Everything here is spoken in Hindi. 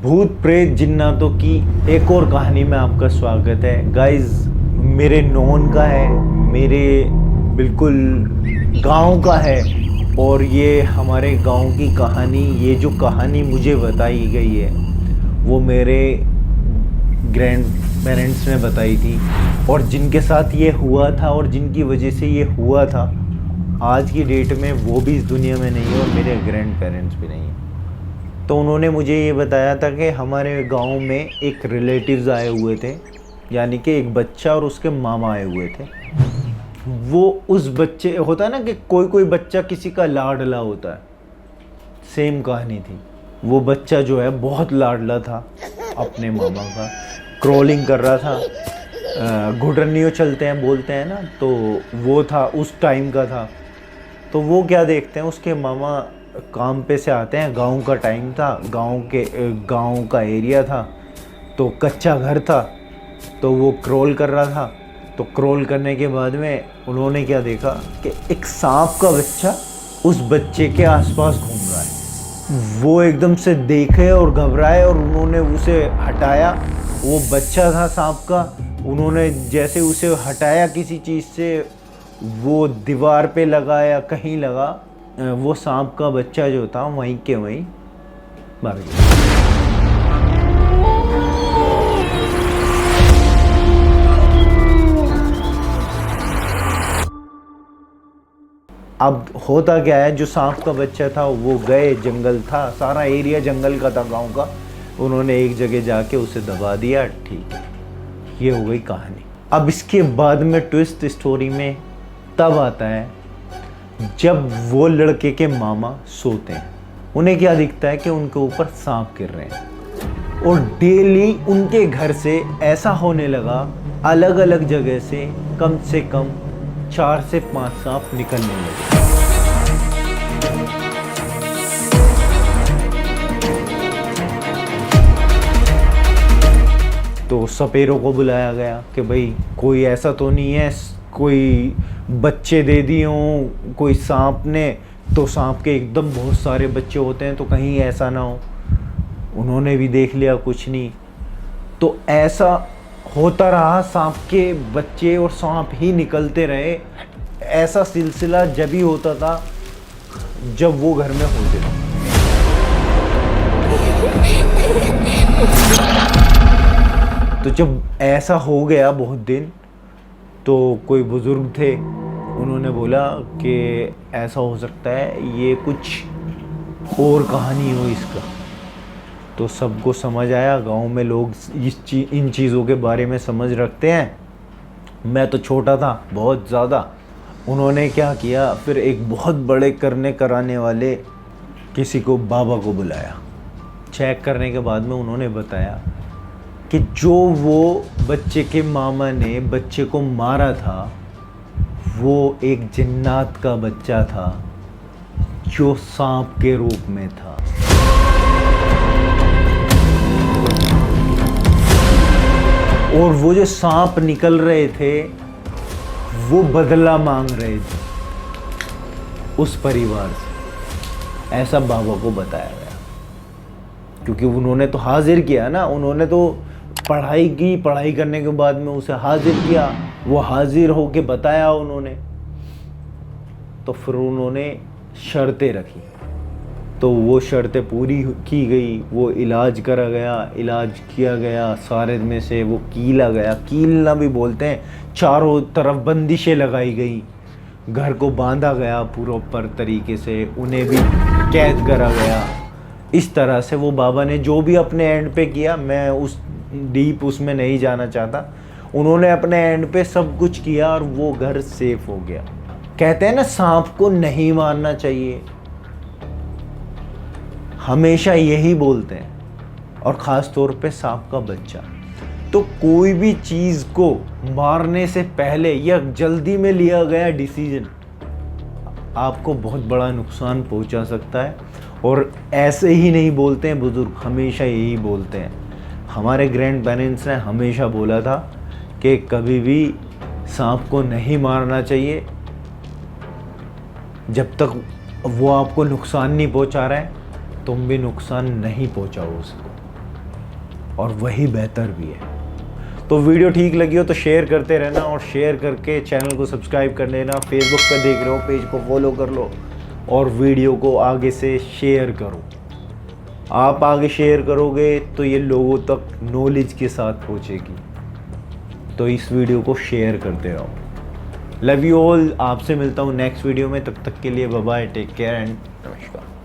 भूत प्रेत जिन्नातों की एक और कहानी में आपका स्वागत है गाइस। मेरे नॉन का है, मेरे बिल्कुल गांव का है और ये हमारे गांव की कहानी। ये जो कहानी मुझे बताई गई है वो मेरे ग्रैंड पेरेंट्स ने बताई थी और जिनके साथ ये हुआ था और जिनकी वजह से ये हुआ था, आज की डेट में वो भी इस दुनिया में नहीं है और मेरे ग्रैंड पेरेंट्स भी नहीं हैं। तो उन्होंने मुझे ये बताया था कि हमारे गांव में एक रिलेटिव्स आए हुए थे, यानी कि एक बच्चा और उसके मामा आए हुए थे। वो उस बच्चे होता है ना कि कोई कोई बच्चा किसी का लाडला होता है, सेम कहानी थी। वो बच्चा जो है बहुत लाडला था अपने मामा का, क्रॉलिंग कर रहा था, घुटनियों चलते हैं बोलते हैं ना, तो वो था, उस टाइम का था। तो वो क्या देखते हैं, उसके मामा काम पे से आते हैं, गांव का टाइम था, गांव का एरिया था, तो कच्चा घर था, तो वो क्रॉल कर रहा था। तो क्रॉल करने के बाद में उन्होंने क्या देखा कि एक सांप का बच्चा उस बच्चे के आसपास घूम रहा है। वो एकदम से देखे और घबराए और उन्होंने उसे हटाया। वो बच्चा था सांप का, उन्होंने जैसे उसे हटाया किसी चीज़ से, वो दीवार पे लगा या कहीं लगा, वो सांप का बच्चा जो था वहीं के वहीं मर गया। अब होता क्या है, जो सांप का बच्चा था वो गए, जंगल था, सारा एरिया जंगल का था गांव का, उन्होंने एक जगह जाके उसे दबा दिया। ठीक है, ये हो गई कहानी। अब इसके बाद में ट्विस्ट स्टोरी में तब आता है जब वो लड़के के मामा सोते हैं। उन्हें क्या दिखता है कि उनके ऊपर सांप गिर रहे हैं और डेली उनके घर से ऐसा होने लगा, अलग अलग जगह से कम 4 से 5 सांप निकलने लगे। तो सपेरों को बुलाया गया कि भाई कोई ऐसा तो नहीं है, कोई बच्चे दे दिए हों कोई सांप ने, तो सांप के एकदम बहुत सारे बच्चे होते हैं, तो कहीं ऐसा ना हो। उन्होंने भी देख लिया, कुछ नहीं। तो ऐसा होता रहा, सांप के बच्चे और सांप ही निकलते रहे। ऐसा सिलसिला जब ही होता था जब वो घर में होते थे। तो जब ऐसा हो गया बहुत दिन, तो कोई बुज़ुर्ग थे, उन्होंने बोला कि ऐसा हो सकता है ये कुछ और कहानी हो इसका। तो सबको समझ आया, गांव में लोग इन चीज़ों के बारे में समझ रखते हैं। मैं तो छोटा था बहुत ज़्यादा। उन्होंने क्या किया, फिर एक बहुत बड़े कराने वाले किसी को, बाबा को बुलाया। चेक करने के बाद में उन्होंने बताया कि जो वो बच्चे के मामा ने बच्चे को मारा था, वो एक जिन्नात का बच्चा था जो सांप के रूप में था। और वो जो सांप निकल रहे थे वो बदला मांग रहे थे उस परिवार से। ऐसा बाबा को बताया गया, क्योंकि उन्होंने तो हाजिर किया ना, उन्होंने तो पढ़ाई की, पढ़ाई करने के बाद में उसे हाजिर किया, वो हाजिर होके बताया उन्होंने। तो फिर उन्होंने शर्तें रखी, तो वो शर्तें पूरी की गई, वो इलाज करा गया, इलाज किया गया, सारे में से वो कीला गया, कीलना भी बोलते हैं, चारों तरफ बंदिशें लगाई गई, घर को बांधा गया प्रॉपर तरीके से, उन्हें भी कैद करा गया। इस तरह से वो बाबा ने जो भी अपने एंड पे किया, मैं उस डीप उसमें नहीं जाना चाहता, उन्होंने अपने एंड पे सब कुछ किया और वो घर सेफ हो गया। कहते हैं ना, सांप को नहीं मारना चाहिए, हमेशा यही बोलते हैं, और ख़ास तौर पे सांप का बच्चा। तो कोई भी चीज़ को मारने से पहले या जल्दी में लिया गया डिसीजन आपको बहुत बड़ा नुकसान पहुंचा सकता है। और ऐसे ही नहीं बोलते हैं बुज़ुर्ग, हमेशा यही बोलते हैं। हमारे ग्रैंड पेरेंट्स ने हमेशा बोला था कि कभी भी सांप को नहीं मारना चाहिए जब तक वो आपको नुकसान नहीं पहुंचा रहा है, तुम भी नुकसान नहीं पहुंचाओ उसको। और वही बेहतर भी है। तो वीडियो ठीक लगी हो तो शेयर करते रहना, और शेयर करके चैनल को सब्सक्राइब कर लेना। फेसबुक पे देख रहे हो, पेज को फॉलो कर लो और वीडियो को आगे से शेयर करो। आप आगे शेयर करोगे तो ये लोगों तक नॉलेज के साथ पहुंचेगी। तो इस वीडियो को शेयर करते रहो। Love you all. आपसे मिलता हूँ नेक्स्ट वीडियो में, तब तक के लिए bye bye, take care and नमस्कार।